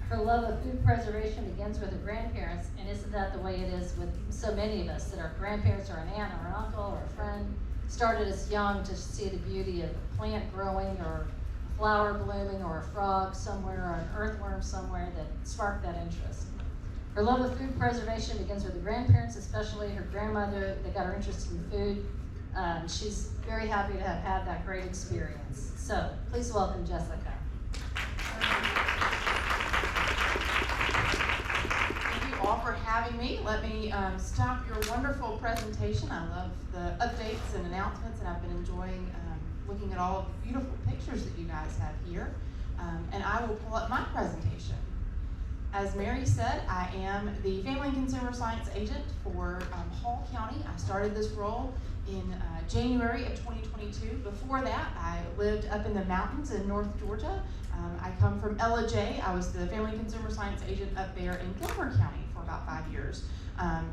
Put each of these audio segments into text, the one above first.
Her love of food preservation begins with her grandparents, and isn't that the way it is with so many of us, that our grandparents or an aunt or an uncle or a friend started us young to see the beauty of a plant growing or a flower blooming or a frog somewhere or an earthworm somewhere that sparked that interest. Her love of food preservation begins with her grandparents, especially her grandmother that got her interested in food. She's very happy to have had that great experience. So please welcome Jessica. Thank you all for having me. Let me stop your wonderful presentation. I love the updates and announcements, and I've been enjoying looking at all of the beautiful pictures that you guys have here. And I will pull up my presentation. As Mary said, I am the Family and Consumer Science Agent for Hall County. I started this role in January of 2022. Before that, I lived up in the mountains in North Georgia. I come from LJ. I was the Family and Consumer Science Agent up there in Gilmer County for about 5 years.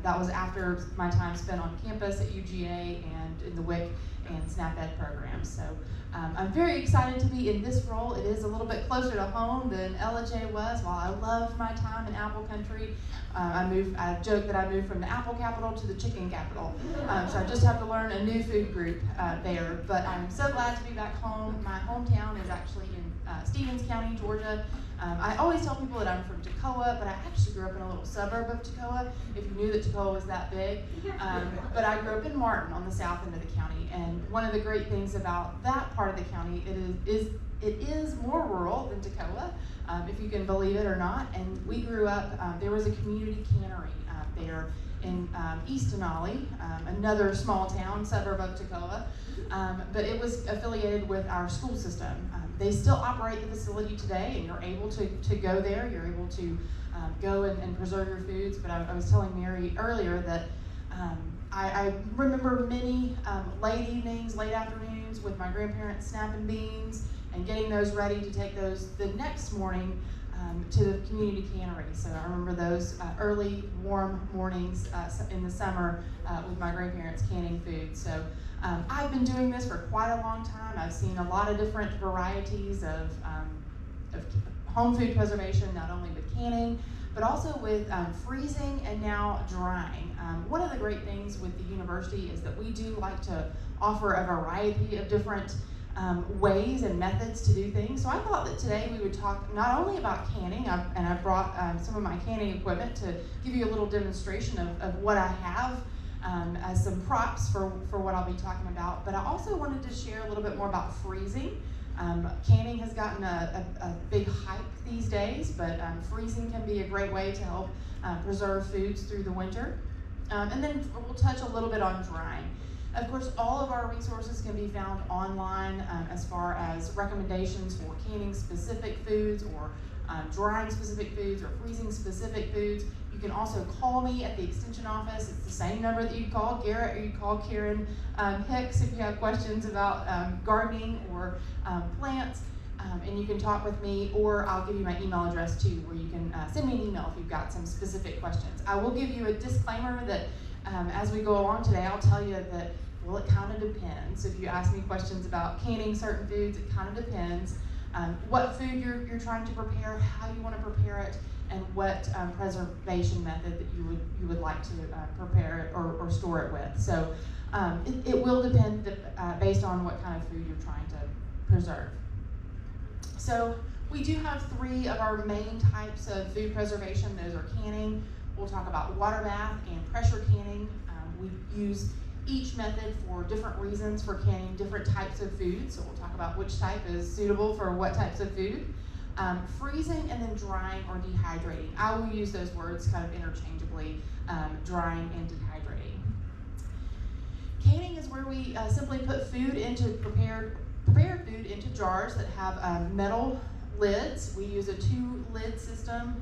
That was after my time spent on campus at UGA and in the WIC and SNAP-Ed programs. So I'm very excited to be in this role. It is a little bit closer to home than LJ was. While I loved my time in Apple Country, I joke that I moved from the apple capital to the chicken capital. So I just have to learn a new food group there. But I'm so glad to be back home. My hometown is actually in Stevens County, Georgia. I always tell people that I'm from Toccoa, but I actually grew up in a little suburb of Toccoa, if you knew that Toccoa was that big. But I grew up in Martin on the south end of the county, and one of the great things about that part of the county, it is more rural than Toccoa, if you can believe it or not. And we grew up, there was a community cannery there in East Denali, another small town, suburb of Toccoa, but it was affiliated with our school system. They still operate the facility today, and you're able to go there. You're able to go and preserve your foods. But I was telling Mary earlier that I remember many late evenings, late afternoons with my grandparents snapping beans and getting those ready to take those the next morning to the community cannery. So I remember those early warm mornings in the summer with my grandparents canning food. So I've been doing this for quite a long time. I've seen a lot of different varieties of home food preservation, not only with canning, but also with freezing and now drying. One of the great things with the university is that we do like to offer a variety of different ways and methods to do things. So I thought that today we would talk not only about canning, and I brought some of my canning equipment to give you a little demonstration of what I have as some props for what I'll be talking about, but I also wanted to share a little bit more about freezing. Canning has gotten a big hype these days, but freezing can be a great way to help preserve foods through the winter. And then we'll touch a little bit on drying. Of course, all of our resources can be found online as far as recommendations for canning specific foods or drying specific foods or freezing specific foods. You can also call me at the Extension office. It's the same number that you call Garrett or you call Karen Hicks if you have questions about gardening or plants. And you can talk with me, or I'll give you my email address too, where you can send me an email if you've got some specific questions. I will give you a disclaimer that as we go along today, I'll tell you that, well, it kind of depends. If you ask me questions about canning certain foods, it kind of depends. What food you're trying to prepare, how you want to prepare it, and what preservation method that you would like to prepare it or store it with. So it will depend based on what kind of food you're trying to preserve. So we do have 3 of our main types of food preservation. Those are canning. We'll talk about water bath and pressure canning. We use each method for different reasons for canning different types of food. So we'll talk about which type is suitable for what types of food. Freezing and then drying or dehydrating. I will use those words kind of interchangeably, drying and dehydrating. Canning is where we simply put food into prepared food into jars that have metal lids. We use a 2-lid system,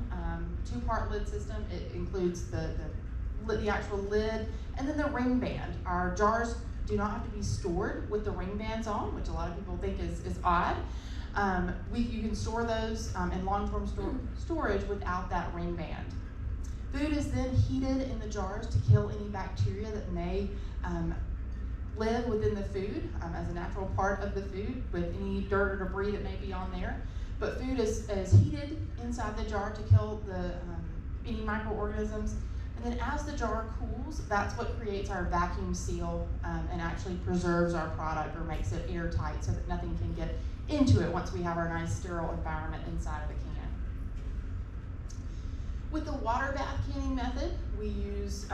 2-part lid system. It includes the actual lid and then the ring band. Our jars do not have to be stored with the ring bands on, which a lot of people think is odd. You can store those in long-term storage without that ring band. Food is then heated in the jars to kill any bacteria that may live within the food as a natural part of the food with any dirt or debris that may be on there. but food is heated inside the jar to kill any microorganisms. And then as the jar cools, that's what creates our vacuum seal and actually preserves our product or makes it airtight so that nothing can get into it once we have our nice sterile environment inside of the can. With the water bath canning method, we use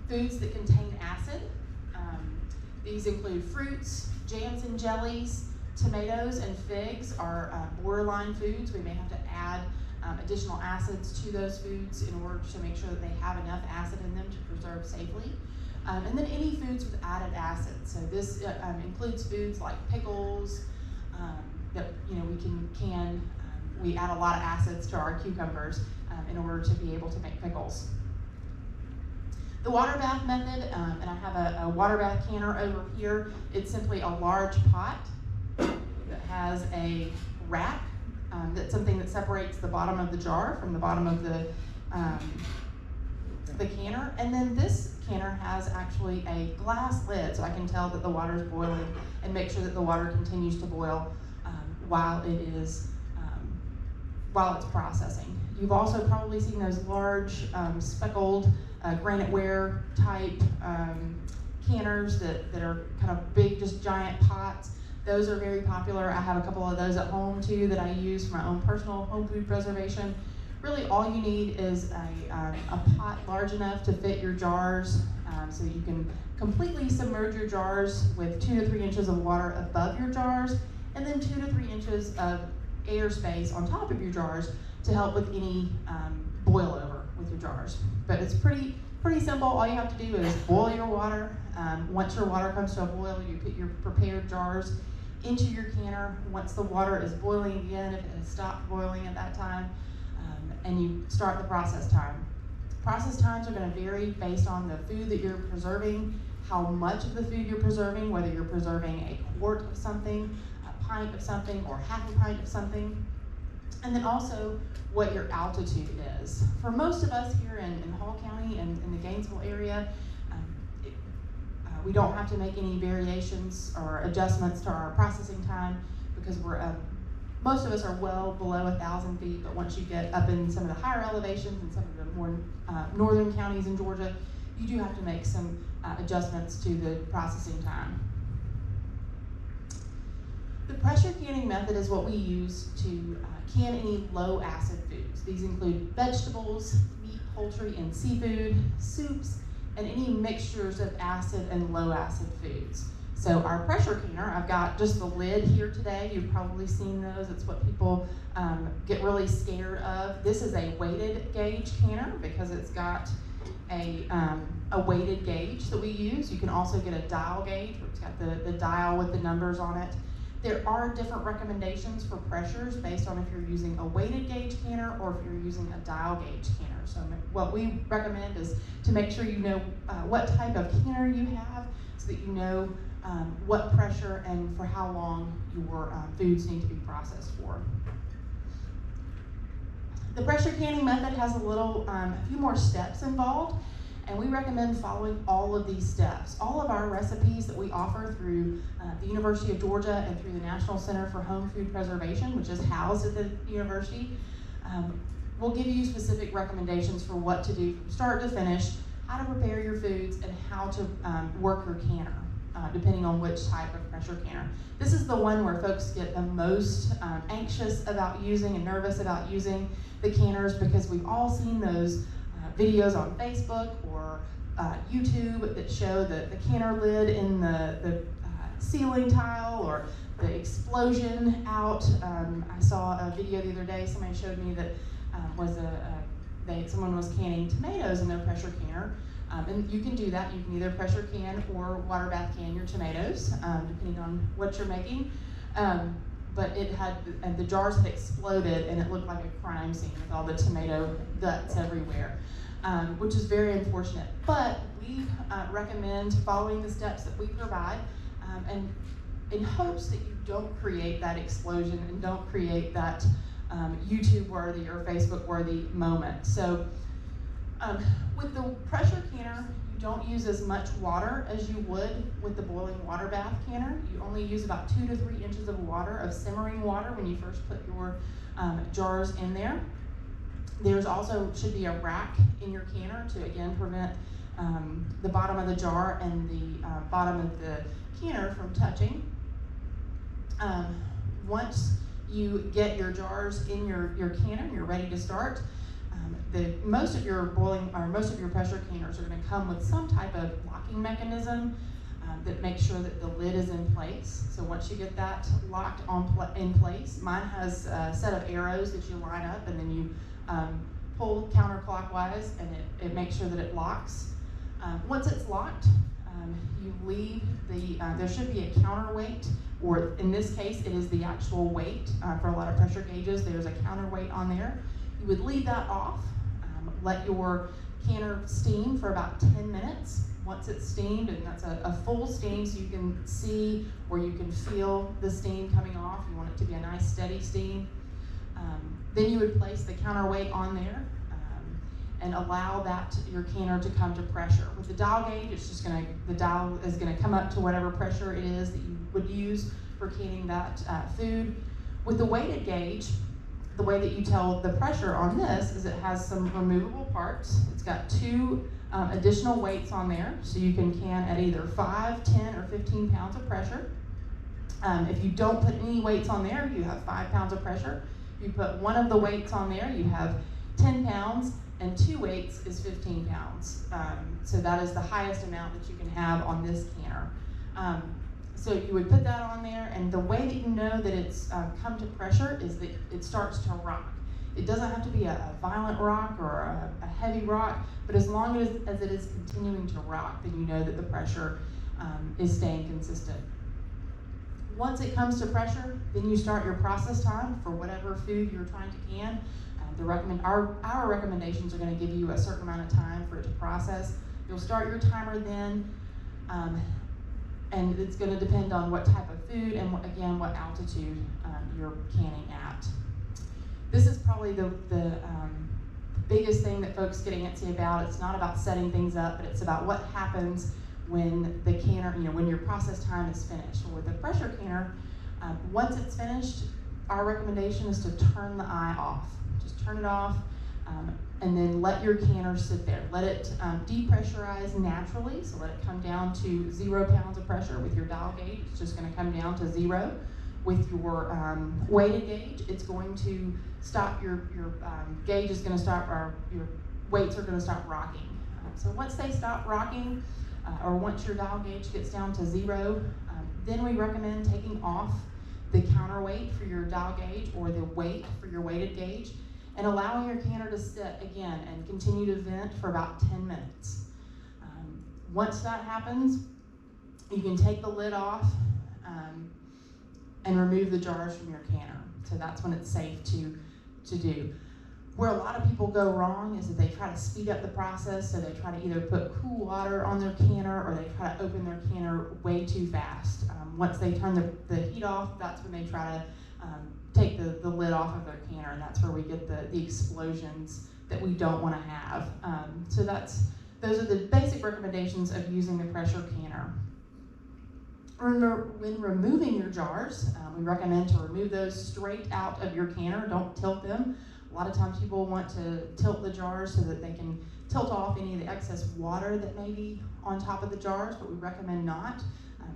foods that contain acid. These include fruits, jams and jellies, tomatoes and figs are borderline foods. We may have to add additional acids to those foods in order to make sure that they have enough acid in them to preserve safely. And then any foods with added acid. So this includes foods like pickles that we can. We add a lot of acids to our cucumbers in order to be able to make pickles. The water bath method, and I have a water bath canner over here. It's simply a large pot that has a rack. That's something that separates the bottom of the jar from the bottom of the canner. And then this canner has actually a glass lid, so I can tell that the water is boiling and make sure that the water continues to boil while it's processing. You've also probably seen those large speckled graniteware type canners that are kind of big, just giant pots. Those are very popular. I have a couple of those at home too that I use for my own personal home food preservation. Really all you need is a pot large enough to fit your jars so that you can completely submerge your jars with 2 to 3 inches of water above your jars and then 2 to 3 inches of air space on top of your jars to help with any boil over with your jars. But it's pretty simple. All you have to do is boil your water. Once your water comes to a boil, you put your prepared jars into your canner. Once the water is boiling again, if it has stopped boiling at that time, and you start the process time. Process times are going to vary based on the food that you're preserving, how much of the food you're preserving, whether you're preserving a quart of something, a pint of something, or half a pint of something, and then also what your altitude is. For most of us here in Hall County and in the Gainesville area, we don't have to make any variations or adjustments to our processing time because most of us are well below 1,000 feet, but once you get up in some of the higher elevations and some of the more northern counties in Georgia, you do have to make some adjustments to the processing time. The pressure canning method is what we use to can any low acid foods. These include vegetables, meat, poultry, and seafood, soups, and any mixtures of acid and low acid foods. So our pressure canner, I've got just the lid here today. You've probably seen those. It's what people get really scared of. This is a weighted gauge canner because it's got a weighted gauge that we use. You can also get a dial gauge, where it's got the dial with the numbers on it. There are different recommendations for pressures based on if you're using a weighted gauge canner or if you're using a dial gauge canner. So what we recommend is to make sure you know what type of canner you have so that you know what pressure and for how long your foods need to be processed for. The pressure canning method has a few more steps involved, and we recommend following all of these steps. All of our recipes that we offer through the University of Georgia and through the National Center for Home Food Preservation, which is housed at the university, will give you specific recommendations for what to do from start to finish, how to prepare your foods, and how to work your canner, depending on which type of pressure canner. This is the one where folks get the most anxious about using and nervous about using the canners because we've all seen those videos on Facebook or YouTube that show the canner lid in the ceiling tile or the explosion out. I saw a video the other day, somebody showed me that someone was canning tomatoes in their pressure canner. And you can do that. You can either pressure can or water bath can your tomatoes, depending on what you're making. But the jars had exploded and it looked like a crime scene with all the tomato guts everywhere, which is very unfortunate. But we recommend following the steps that we provide and in hopes that you don't create that explosion and don't create that YouTube-worthy or Facebook-worthy moment. So with the pressure canner, you don't use as much water as you would with the boiling water bath canner. You only use about 2 to 3 inches of water, of simmering water, when you first put your jars in there. There's also should be a rack in your canner to, again, prevent the bottom of the jar and the bottom of the canner from touching. Once you get your jars in your canner and you're ready to start, most of your pressure canners are going to come with some type of locking mechanism that makes sure that the lid is in place. So once you get that locked in place, mine has a set of arrows that you line up, and then you pull counterclockwise, and it makes sure that it locks. Once it's locked, you leave there should be a counterweight, or in this case, it is the actual weight. For a lot of pressure gauges, there's a counterweight on there. You would leave that off, let your canner steam for about 10 minutes. Once it's steamed, and that's a full steam, so you can see or you can feel the steam coming off. You want it to be a nice steady steam. Then you would place the counterweight on there and allow your canner to come to pressure. With the dial gauge, the dial is gonna come up to whatever pressure it is that you would use for canning that food. With the weighted gauge, the way that you tell the pressure on this is it has some removable parts. It's got 2 additional weights on there, so you can can at either 5, 10, or 15 pounds of pressure. If you don't put any weights on there, you have 5 pounds of pressure. If you put one of the weights on there, you have 10 pounds, and 2 weights is 15 pounds. So that is the highest amount that you can have on this canner. So you would put that on there, and the way that you know that it's come to pressure is that it starts to rock. It doesn't have to be a violent rock or a heavy rock, but as long as it is continuing to rock, then you know that the pressure is staying consistent. Once it comes to pressure, then you start your process time for whatever food you're trying to can. Our recommendations are going to give you a certain amount of time for it to process. You'll start your timer then, and it's going to depend on what type of food and what altitude you're canning at. This is probably the biggest thing that folks get antsy about. It's not about setting things up, but it's about what happens when the canner, when your process time is finished. Or with the pressure canner, once it's finished, our recommendation is to turn the eye off. Just turn it off, and then let your canner sit there. Let it depressurize naturally, so let it come down to 0 pounds of pressure. With your dial gauge, it's just going to come down to 0. With your weighted gauge, it's going to stop, your gauge is going to stop, or your weights are going to stop rocking. So once they stop rocking, or once your dial gauge gets down to 0, then we recommend taking off the counterweight for your dial gauge or the weight for your weighted gauge, and allowing your canner to sit again and continue to vent for about 10 minutes. Once that happens, you can take the lid off and remove the jars from your canner. So that's when it's safe to do. Where a lot of people go wrong is that they try to speed up the process, so they try to either put cool water on their canner or they try to open their canner way too fast. Once they turn the heat off, that's when they try to take the lid off of their canner, and that's where we get the explosions that we don't want to have. So those are the basic recommendations of using the pressure canner. When removing your jars, we recommend to remove those straight out of your canner. Don't tilt them. A lot of times people want to tilt the jars so that they can tilt off any of the excess water that may be on top of the jars, but we recommend not.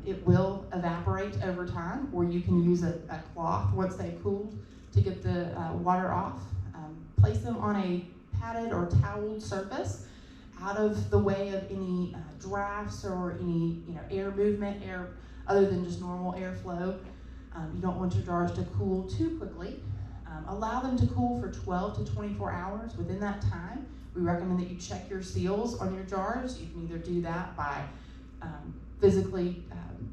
It will evaporate over time, or you can use a cloth once they've cooled to get the water off. Place them on a padded or toweled surface out of the way of any drafts or any air movement, other than just normal airflow. You don't want your jars to cool too quickly. Allow them to cool for 12 to 24 hours. Within that time, we recommend that you check your seals on your jars. You can either do that by physically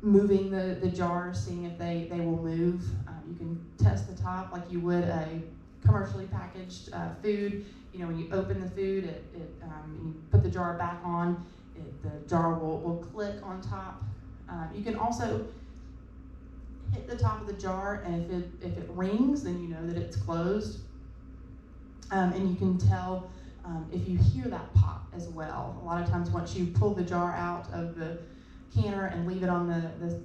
moving the jars, seeing if they will move. You can test the top like you would a commercially packaged food. When you open the food, you put the jar back on, the jar will click on top. You can also hit the top of the jar, and if it rings, then you know that it's closed. And you can tell if you hear that pop as well. A lot of times once you pull the jar out of the canner and leave it on the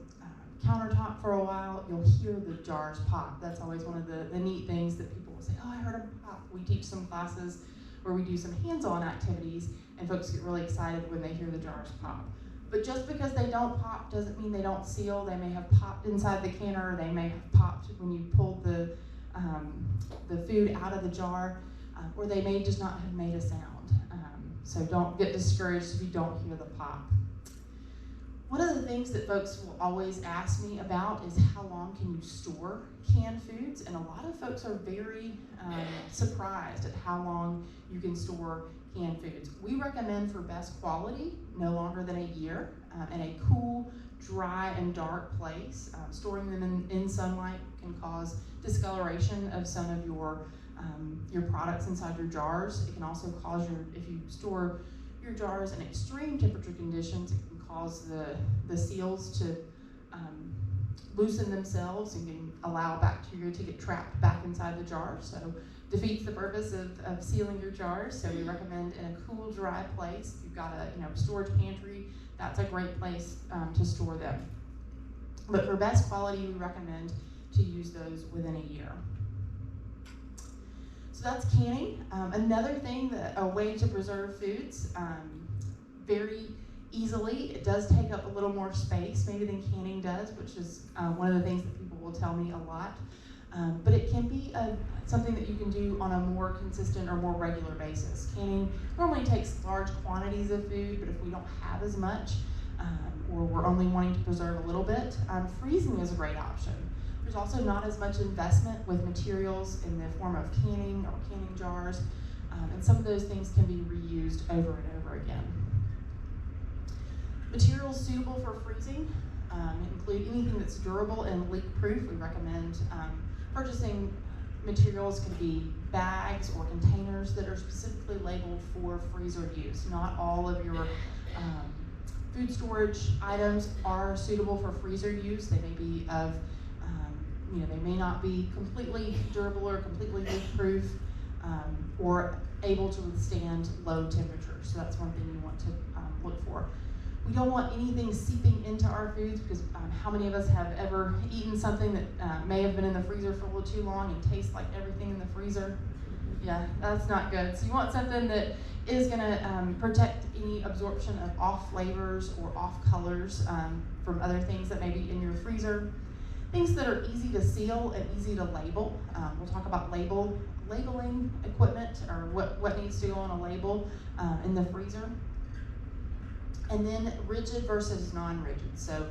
countertop for a while, you'll hear the jars pop. That's always one of the neat things that people will say, oh, I heard them pop. We teach some classes where we do some hands-on activities, and folks get really excited when they hear the jars pop. But just because they don't pop doesn't mean they don't seal. They may have popped inside the canner, or they may have popped when you pulled the food out of the jar, or they may just not have made a sound. So don't get discouraged if you don't hear the pop. One of the things that folks will always ask me about is how long can you store canned foods, and a lot of folks are very surprised at how long you can store canned foods. We recommend for best quality no longer than a year in a cool, dry, and dark place. Storing them in sunlight can cause discoloration of some of your products inside your jars. It can also cause if you store your jars in extreme temperature conditions, it can cause the seals to loosen themselves and can allow bacteria to get trapped back inside the jar. So defeats the purpose of sealing your jars. So we recommend in a cool, dry place. If you've got a storage pantry, that's a great place to store them. But for best quality, we recommend to use those within a year. So that's canning. Another thing, a way to preserve foods very easily. It does take up a little more space maybe than canning does, which is one of the things that people will tell me a lot. But it can be something that you can do on a more consistent or more regular basis. Canning normally takes large quantities of food, but if we don't have as much, or we're only wanting to preserve a little bit, freezing is a great option. There's also not as much investment with materials in the form of canning or canning jars, and some of those things can be reused over and over again. Materials suitable for freezing include anything that's durable and leak-proof. We recommend purchasing materials could be bags or containers that are specifically labeled for freezer use. Not all of your food storage items are suitable for freezer use. They may be of, they may not be completely durable or completely leak-proof or able to withstand low temperatures. So that's one thing you want to look for. We don't want anything seeping into our foods, because how many of us have ever eaten something that may have been in the freezer for a little too long and tastes like everything in the freezer? Yeah, that's not good. So you want something that is going to protect any absorption of off flavors or off colors from other things that may be in your freezer. Things that are easy to seal and easy to label. We'll talk about labeling equipment, or what needs to go on a label in the freezer. And then rigid versus non-rigid. So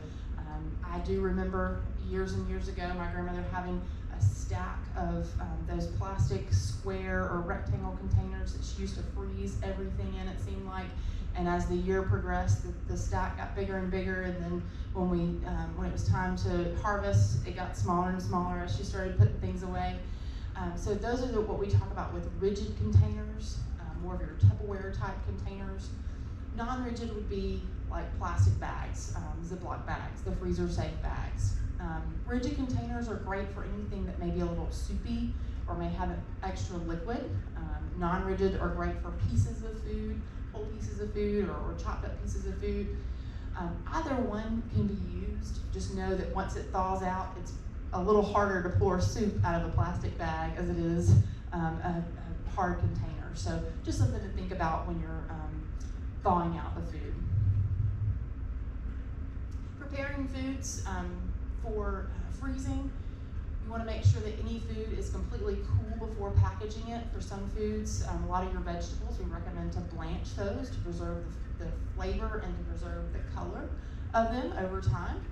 I do remember years and years ago my grandmother having a stack of those plastic square or rectangle containers that she used to freeze everything in, it seemed like. And as the year progressed, the stack got bigger and bigger, and then when it was time to harvest, it got smaller and smaller as she started putting things away. So those are what we talk about with rigid containers, more of your Tupperware type containers. Non-rigid would be like plastic bags, Ziploc bags, the freezer safe bags. Rigid containers are great for anything that may be a little soupy or may have an extra liquid. Non-rigid are great for pieces of food, whole pieces of food, or chopped up pieces of food. Either one can be used. Just know that once it thaws out, it's a little harder to pour soup out of a plastic bag as it is a hard container. So just something to think about when you're thawing out the food. Preparing foods for freezing, you want to make sure that any food is completely cool before packaging it. For some foods, a lot of your vegetables, we recommend to blanch those to preserve the flavor and to preserve the color of them over time.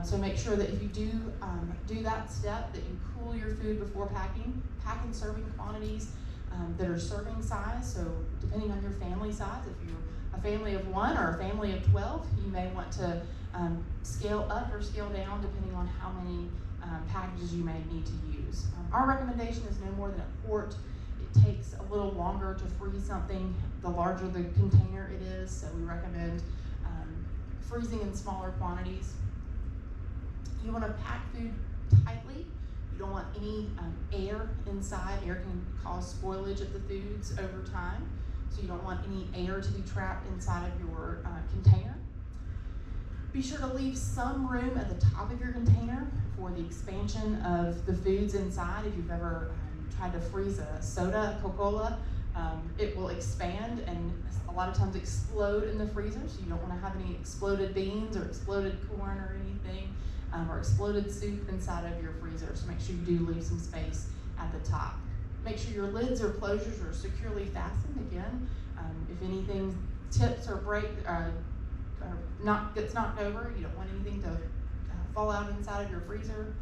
So make sure that if you do that step, that you cool your food before packing. Pack in serving quantities that are serving size. So depending on your family size, if you're a family of 1 or a family of 12, you may want to scale up or scale down depending on how many packages you may need to use. Our recommendation is no more than a quart. It takes a little longer to freeze something the larger the container it is, so we recommend freezing in smaller quantities. You want to pack food tightly. You don't want any air inside. Air can cause spoilage of the foods over time. So you don't want any air to be trapped inside of your container. Be sure to leave some room at the top of your container for the expansion of the foods inside. If you've ever tried to freeze a soda, Coca-Cola, it will expand and a lot of times explode in the freezer. So you don't want to have any exploded beans or exploded corn or anything, or exploded soup inside of your freezer. So make sure you do leave some space at the top. Make sure your lids or closures are securely fastened. Again, if anything tips or breaks, gets knocked over, you don't want anything to fall out inside of your freezer.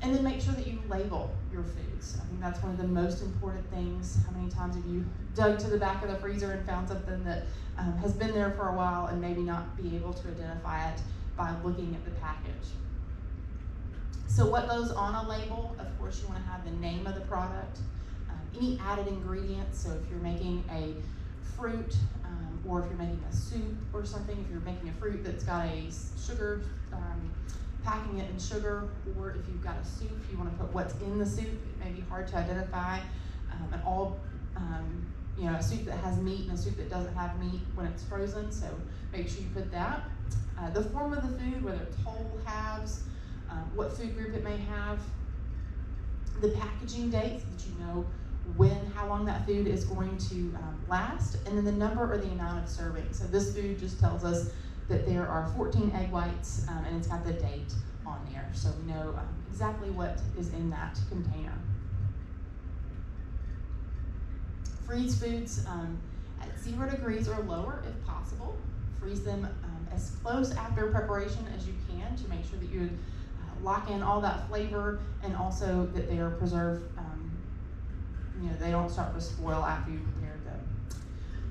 And then make sure that you label your foods. I think that's one of the most important things. How many times have you dug to the back of the freezer and found something that has been there for a while and maybe not be able to identify it by looking at the package? So what goes on a label? Of course, you want to have the name of the product, any added ingredients. So if you're making a fruit, or if you're making a soup or something, if you're making a fruit that's got a sugar, packing it in sugar, or if you've got a soup, you want to put what's in the soup. It may be hard to identify a soup that has meat and a soup that doesn't have meat when it's frozen, so make sure you put that. The form of the food, whether it's whole, halves, what food group it may have, the packaging dates, so that you know how long that food is going to last, and then the number or the amount of servings. So this food just tells us that there are 14 egg whites, and it's got the date on there, so we know exactly what is in that container. Freeze foods at 0 degrees or lower if possible. Freeze them as close after preparation as you can to make sure that you lock in all that flavor, and also that they are preserved, they don't start to spoil after you prepare them.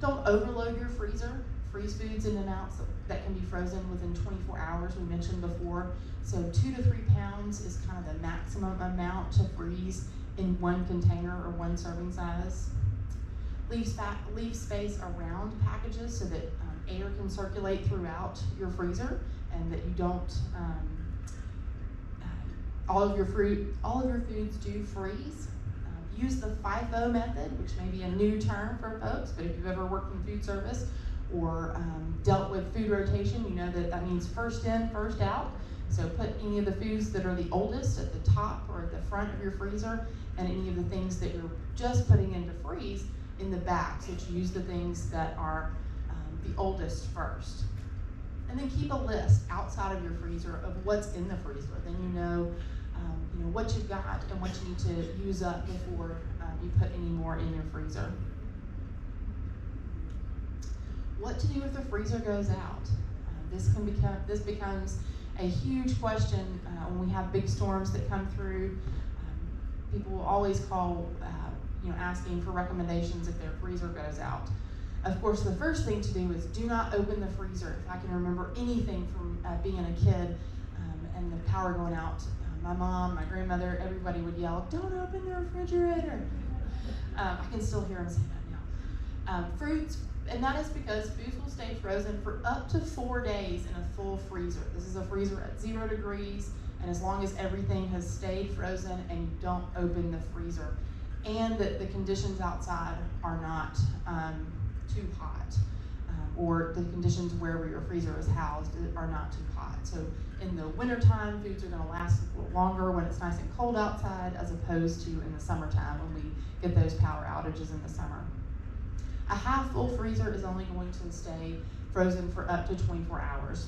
Don't overload your freezer. Freeze foods in amounts that can be frozen within 24 hours, we mentioned before. So 2 to 3 pounds is kind of the maximum amount to freeze in one container or one serving size. Leave space around packages so that air can circulate throughout your freezer, and that you don't, all of your foods do freeze. Use the FIFO method, which may be a new term for folks, but if you've ever worked in food service or dealt with food rotation, you know that means first in, first out. So put any of the foods that are the oldest at the top or at the front of your freezer, and any of the things that you're just putting in to freeze in the back, so that you use the things that are the oldest first. And then keep a list outside of your freezer of what's in the freezer. Then you know what you've got and what you need to use up before you put any more in your freezer. What to do if the freezer goes out? This becomes a huge question when we have big storms that come through. People will always call, asking for recommendations if their freezer goes out. Of course, the first thing to do is do not open the freezer. If I can remember anything from being a kid and the power going out, my mom, my grandmother, everybody would yell, "Don't open the refrigerator." I can still hear them say that now. Fruits, and that is because foods will stay frozen for up to 4 days in a full freezer. This is a freezer at 0 degrees, and as long as everything has stayed frozen and you don't open the freezer, and that the conditions outside are not too hot, or the conditions wherever your freezer is housed are not too hot. So in the wintertime, foods are going to last a little longer when it's nice and cold outside, as opposed to in the summertime when we get those power outages in the summer. A half full freezer is only going to stay frozen for up to 24 hours.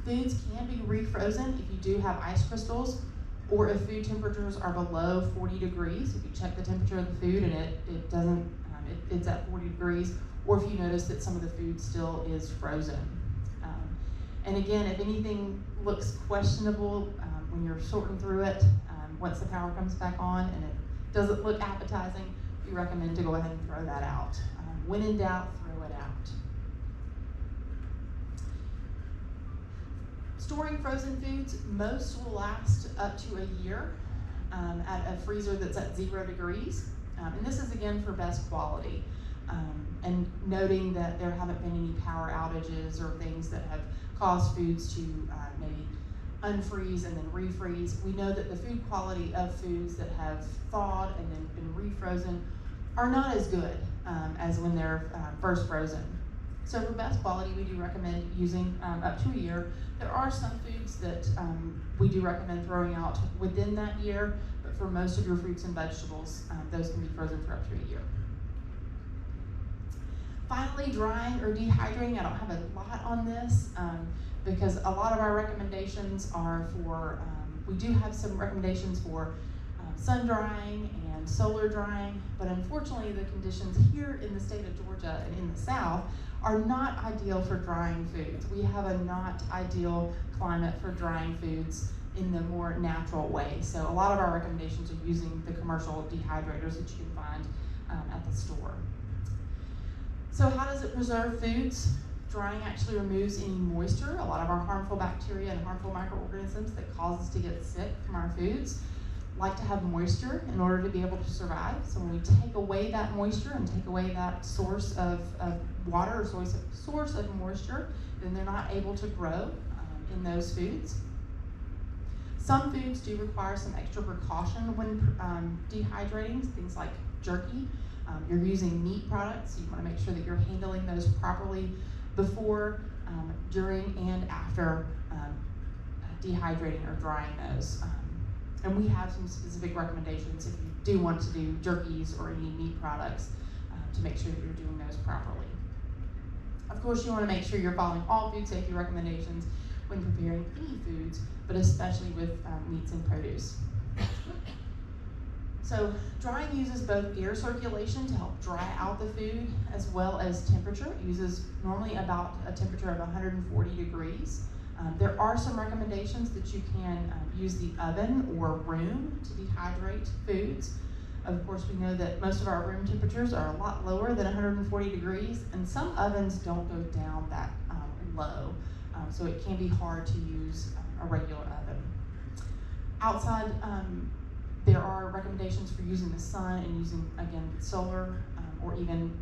Foods can be refrozen if you do have ice crystals, or if food temperatures are below 40 degrees. If you check the temperature of the food and it's at 40 degrees, or if you notice that some of the food still is frozen. And again, if anything looks questionable when you're sorting through it, once the power comes back on and it doesn't look appetizing, we recommend to go ahead and throw that out. When in doubt, throw it out. Storing frozen foods, most will last up to a year at a freezer that's at 0 degrees. And this is again for best quality. And noting that there haven't been any power outages or things that have caused foods to maybe unfreeze and then refreeze. We know that the food quality of foods that have thawed and then been refrozen are not as good as when they're first frozen. So for best quality, we do recommend using up to a year. There are some foods that we do recommend throwing out within that year, but for most of your fruits and vegetables, those can be frozen for up to a year. Finally, drying or dehydrating. I don't have a lot on this because a lot of our recommendations are for, we do have some recommendations for sun drying and solar drying, but unfortunately the conditions here in the state of Georgia and in the South are not ideal for drying foods. We have a not ideal climate for drying foods in the more natural way. So a lot of our recommendations are using the commercial dehydrators that you can find at the store. So how does it preserve foods? Drying actually removes any moisture, a lot of our harmful bacteria and harmful microorganisms that cause us to get sick from our foods like to have moisture in order to be able to survive. So when we take away that moisture and take away that source of water or source of moisture, then they're not able to grow in those foods. Some foods do require some extra precaution when dehydrating, things like jerky. You're using meat products, so you want to make sure that you're handling those properly before, during, and after dehydrating or drying those. And we have some specific recommendations if you do want to do jerkies or any meat products to make sure that you're doing those properly. Of course, you want to make sure you're following all food safety recommendations when preparing any foods, but especially with meats and produce. So drying uses both air circulation to help dry out the food as well as temperature. It uses normally about a temperature of 140 degrees. There are some recommendations that you can use the oven or room to dehydrate foods. Of course, we know that most of our room temperatures are a lot lower than 140 degrees, and some ovens don't go down that low, so it can be hard to use a regular oven. Outside, there are recommendations for using the sun and using, again, solar or even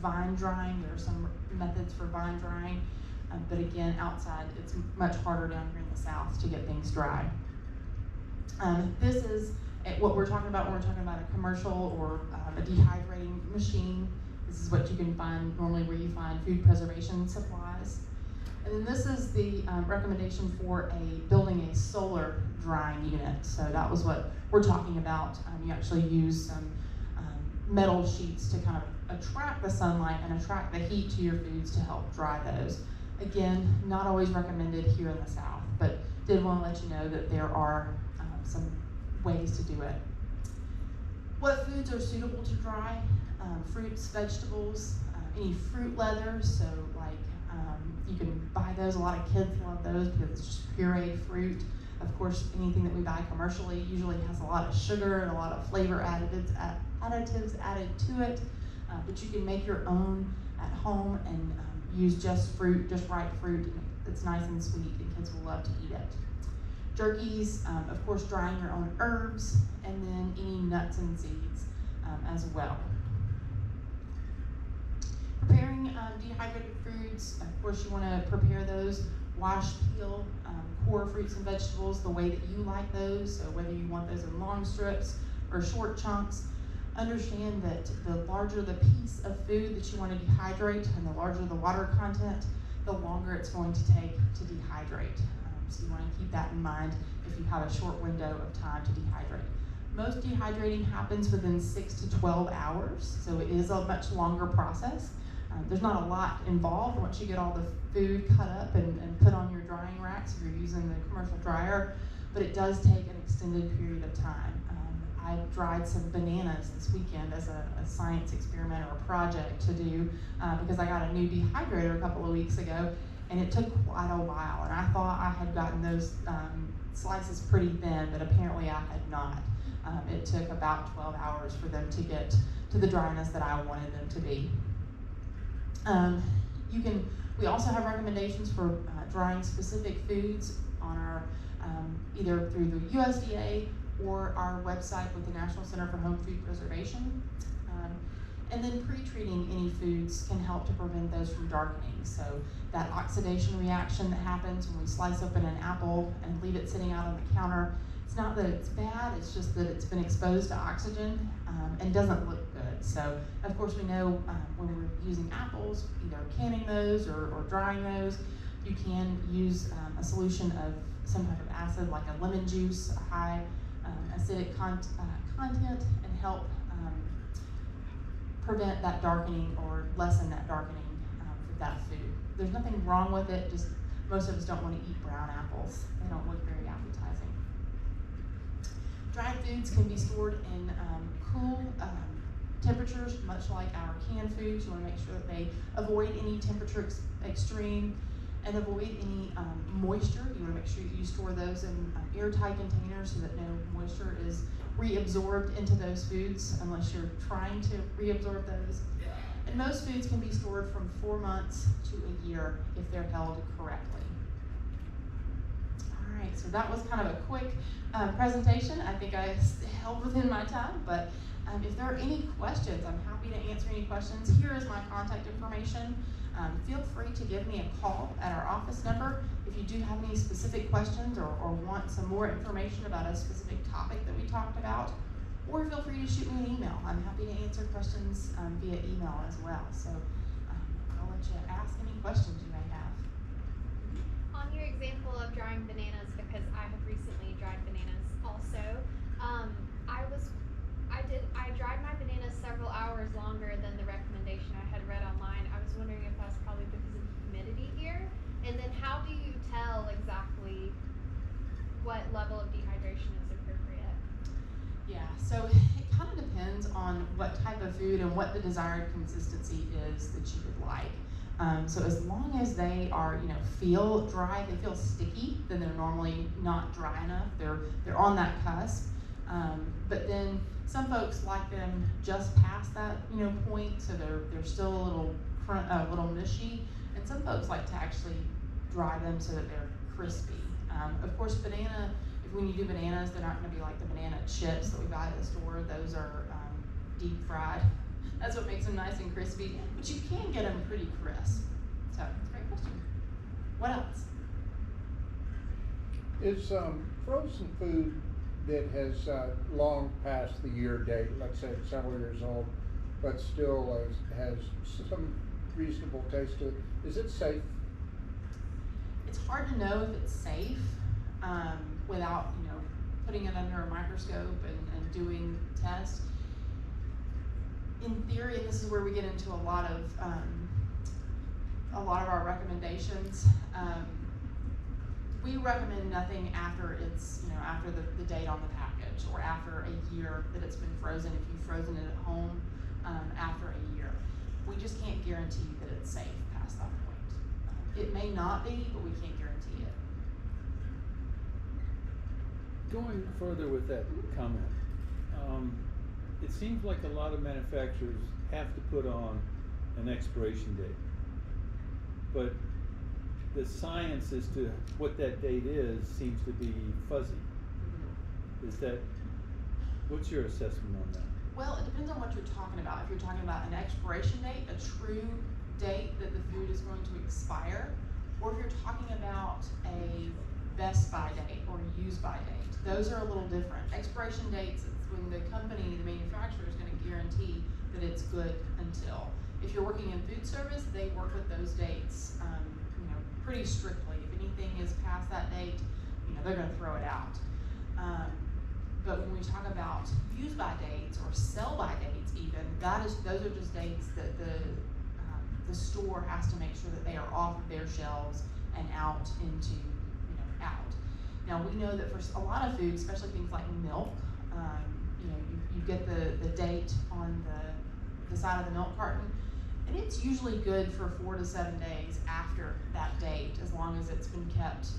vine drying. There are some methods for vine drying. But again, outside, it's much harder down here in the South to get things dry. This is what we're talking about when we're talking about a commercial or a dehydrating machine. This is what you can find normally where you find food preservation supplies. And then this is the recommendation for building a solar drying unit. So that was what we're talking about. You actually use some metal sheets to kind of attract the sunlight and attract the heat to your foods to help dry those. Again, not always recommended here in the South, but did want to let you know that there are some ways to do it. What foods are suitable to dry? Fruits, vegetables, any fruit leathers, so like you can buy those. A lot of kids love those because it's just pureed fruit. Of course, anything that we buy commercially usually has a lot of sugar and a lot of flavor additives added to it, but you can make your own at home and use just fruit, just ripe fruit. It's nice and sweet, and kids will love to eat it. Jerkies, of course, drying your own herbs, and then any nuts and seeds as well. Preparing dehydrated foods, of course, you want to prepare those, wash, peel, core fruits and vegetables the way that you like those, so whether you want those in long strips or short chunks. Understand that the larger the piece of food that you want to dehydrate and the larger the water content, the longer it's going to take to dehydrate. So you want to keep that in mind if you have a short window of time to dehydrate. Most dehydrating happens within 6 to 12 hours, so it is a much longer process. There's not a lot involved once you get all the food cut up and put on your drying racks if you're using the commercial dryer, but it does take an extended period of time. I dried some bananas this weekend as a science experiment or a project to do because I got a new dehydrator a couple of weeks ago, and it took quite a while, and I thought I had gotten those slices pretty thin, but apparently I had not. It took about 12 hours for them to get to the dryness that I wanted them to be. We also have recommendations for drying specific foods on our either through the USDA or our website with the National Center for Home Food Preservation. And then pre-treating any foods can help to prevent those from darkening. So that oxidation reaction that happens when we slice open an apple and leave it sitting out on the counter, it's not that it's bad, it's just that it's been exposed to oxygen and doesn't look good. So of course we know when we're using apples, either canning those or drying those, you can use a solution of some type of acid like a lemon juice, a high acidic content, and help prevent that darkening or lessen that darkening with that food. There's nothing wrong with it, just most of us don't want to eat brown apples. They don't look very appetizing. Dried foods can be stored in cool temperatures, much like our canned foods. You want to make sure that they avoid any temperature extreme and avoid any moisture. You want to make sure you store those in airtight containers so that no moisture is reabsorbed into those foods unless you're trying to reabsorb those. And most foods can be stored from 4 months to a year if they're held correctly. All right, so that was kind of a quick presentation. I think I held within my time, but if there are any questions, I'm happy to answer any questions. Here is my contact information. Feel free to give me a call at our office number if you do have any specific questions or want some more information about a specific topic that we talked about, or feel free to shoot me an email. I'm happy to answer questions via email as well. So I'll let you ask any questions you may have. On your example of drying bananas, because I have recently dried bananas also, I dried my bananas several hours longer than the recommendation I had read online. I was wondering if that's probably because of the humidity here. And then how do you tell exactly what level of dehydration is appropriate? Yeah, so it kind of depends on what type of food and what the desired consistency is that you would like. So as long as they are, feel dry, they feel sticky, then they're normally not dry enough. They're on that cusp. But then some folks like them just past that, point, so they're still a little mushy. And some folks like to actually dry them so that they're crispy. Of course, when you do bananas, they're not going to be like the banana chips that we buy at the store. Those are deep fried. That's what makes them nice and crispy. But you can get them pretty crisp. So, great question. What else? Is frozen food that has long passed the year date, let's say it's several years old, but still has some reasonable taste to it, is it safe? It's hard to know if it's safe without putting it under a microscope and doing tests. In theory, and this is where we get into a lot of our recommendations. We recommend nothing after it's after the date on the package or after a year that it's been frozen. If you've frozen it at home after a year, we just can't guarantee that it's safe past that point. It may not be, but we can't guarantee it. Going further with that comment, it seems like a lot of manufacturers have to put on an expiration date, but the science as to what that date is seems to be fuzzy. What's your assessment on that? Well, it depends on what you're talking about. If you're talking about an expiration date, a true date that the food is going to expire, or if you're talking about a best by date or use by date, those are a little different. Expiration dates, it's when the company, the manufacturer, is going to guarantee that it's good until. If you're working in food service, they work with those dates pretty strictly. If anything is past that date, they're going to throw it out. But when we talk about use by dates or sell by dates, even those are just dates that the store has to make sure that they are off of their shelves and out into out. Now we know that for a lot of foods, especially things like milk, you get the date on the side of the milk carton. And it's usually good for 4 to 7 days after that date, as long as it's been kept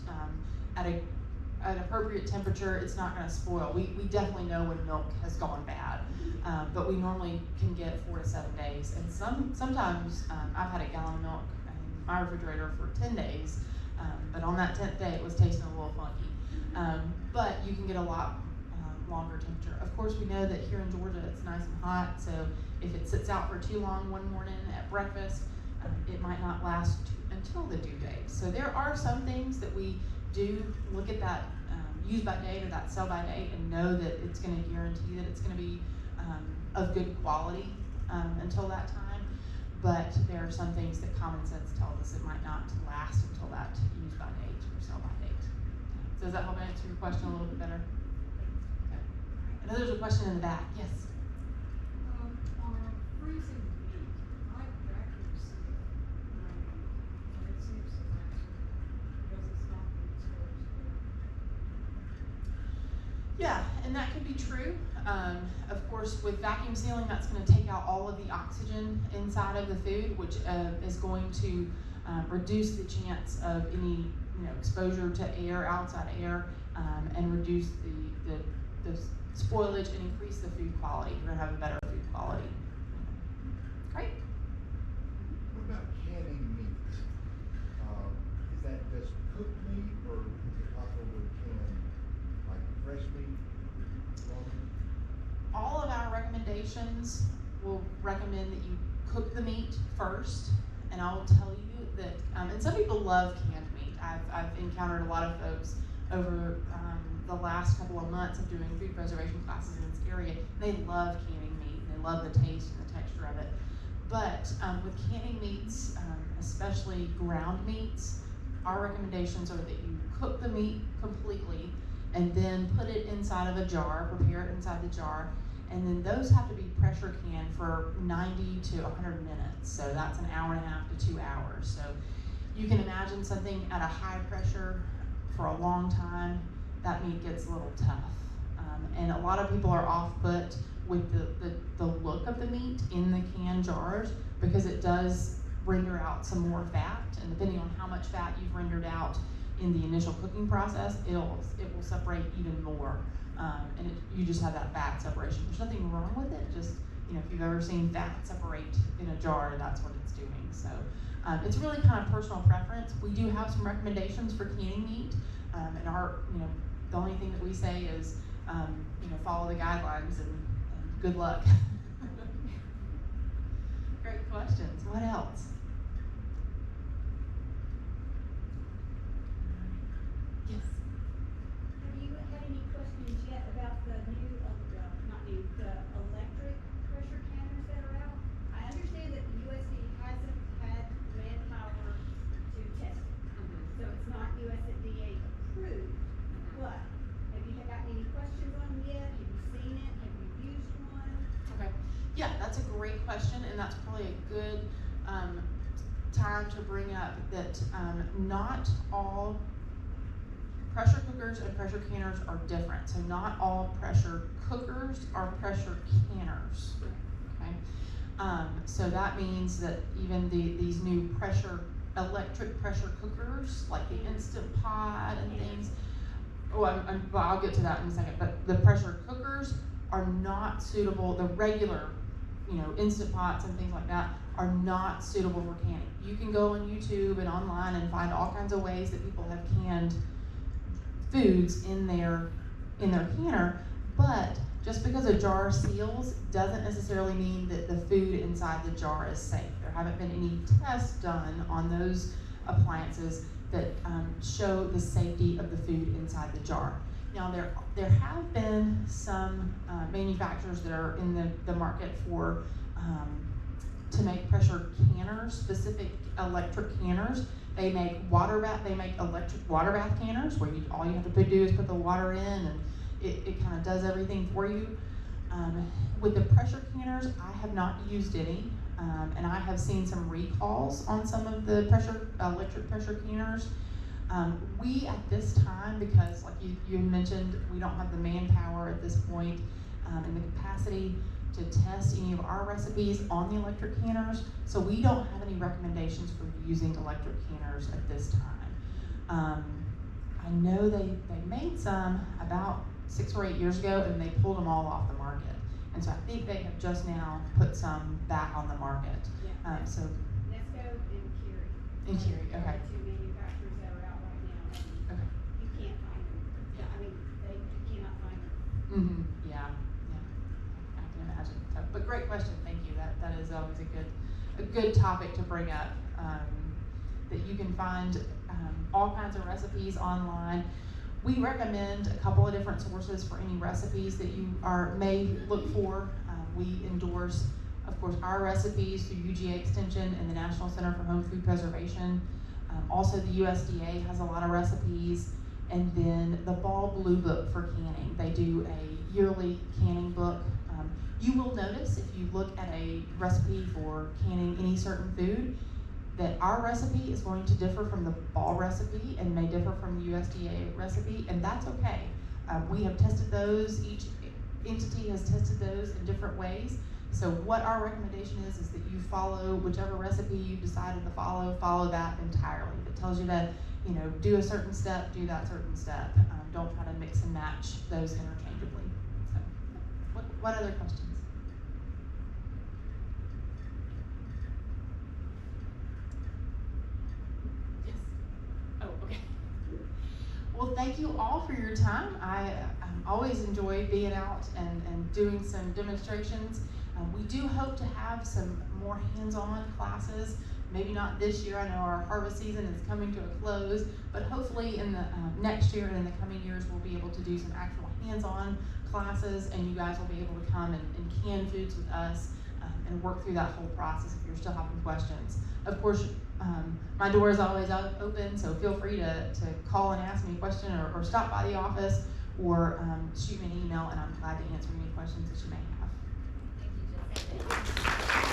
at an appropriate temperature. It's not going to spoil. We definitely know when milk has gone bad, but we normally can get 4 to 7 days. And sometimes I've had a gallon of milk in my refrigerator for 10 days, but on that 10th day it was tasting a little funky. But you can get a lot longer temperature. Of course, we know that here in Georgia it's nice and hot, so if it sits out for too long one morning at breakfast, it might not last until the due date. So there are some things that we do look at that use by date or that sell by date and know that it's going to guarantee that it's going to be of good quality until that time. But there are some things that common sense tells us it might not last until that use by date or sell by date. So does that help answer your question a little bit better? Okay. I know there's a question in the back. Yes. On freezing meat, I vacuum seal my meat, and it seems to last because it's not being exposed to air. Yeah, and that could be true. Of course, with vacuum sealing, that's going to take out all of the oxygen inside of the food, which is going to reduce the chance of any exposure to air, outside air, and reduce the spoilage and increase the food quality. You're going to have a better food quality. Great. What about canning meat? Is that just cooked meat, or is it possible to can like fresh meat? All of our recommendations will recommend that you cook the meat first, and I will tell you that, and some people love canned meat. I've encountered a lot of folks over the last couple of months of doing food preservation classes in this area. They love canning meat, and they love the taste and the texture of it. But with canning meats, especially ground meats, our recommendations are that you cook the meat completely and then put it inside of a jar, prepare it inside the jar, and then those have to be pressure canned for 90 to 100 minutes. So that's an hour and a half to 2 hours. So you can imagine something at a high pressure for a long time, that meat gets a little tough. And a lot of people are off put with the look of the meat in the canned jars because it does render out some more fat, and depending on how much fat you've rendered out in the initial cooking process, it will separate even more, and you just have that fat separation. There's nothing wrong with it. Just if you've ever seen fat separate in a jar, that's what it's doing. So it's really kind of personal preference. We do have some recommendations for canning meat, and our the only thing that we say is follow the guidelines and good luck. Great questions. What else? Yes. Have you had any questions yet about the new, not new, the electric pressure canners that are out? I understand that the USD hasn't had manpower to test it, so it's not USDA approved. But have you got any questions on them yet? Have you seen it? Have you used one? Okay. Yeah, that's a great question, and that's probably a good time to bring up that not all pressure cookers and pressure canners are different. So not all pressure cookers are pressure canners. Okay. So that means that even these new electric pressure cookers, like the Instant Pot and things. Oh, well, I'll get to that in a second. But the pressure cookers are not suitable. The regular, Instant Pots and things like that are not suitable for canning. You can go on YouTube and online and find all kinds of ways that people have canned foods in their canner, but just because a jar seals doesn't necessarily mean that the food inside the jar is safe. There haven't been any tests done on those appliances that show the safety of the food inside the jar. Now there have been some manufacturers that are in the market for to make pressure canners, specific electric canners. They make electric water bath canners where all you have to do is put the water in and it kind of does everything for you. With the pressure canners, I have not used any, and I have seen some recalls on some of the electric pressure canners. We at this time, because like you mentioned, we don't have the manpower at this point and the capacity to test any of our recipes on the electric canners, so we don't have any recommendations for using electric canners at this time. I know they made some about 6 or 8 years ago, and they pulled them all off the market, and so I think they have just now put some back on the market. Yeah. So Nesco and Curie. in Curie, okay. Are the two manufacturers that are out right now. Okay. You can't find them. Yeah, I mean, you cannot find them. Mm-hmm, yeah, I can imagine. So, but great question, thank you. That is always a good topic to bring up. That you can find all kinds of recipes online. We recommend a couple of different sources for any recipes that you may look for. We endorse, of course, our recipes through UGA Extension and the National Center for Home Food Preservation. Also, the USDA has a lot of recipes. And then the Ball Blue Book for canning. They do a yearly canning book. You will notice if you look at a recipe for canning any certain food, that our recipe is going to differ from the Ball recipe and may differ from the USDA recipe, and that's okay. We have tested those, each entity has tested those in different ways. So what our recommendation is that you follow whichever recipe you decided to follow that entirely. If it tells you to, do a certain step, do that certain step. Don't try to mix and match those interchangeably. So, what other questions? Yes. Oh, okay. Well, thank you all for your time. I always enjoy being out and doing some demonstrations. We do hope to have some more hands-on classes. Maybe not this year. I know our harvest season is coming to a close, but hopefully in the next year and in the coming years, we'll be able to do some actual hands-on classes, and you guys will be able to come and can foods with us and work through that whole process if you're still having questions. Of course, my door is always open, so feel free to call and ask me a question or stop by the office or shoot me an email, and I'm glad to answer any questions that you may have. Thank you, Jessie.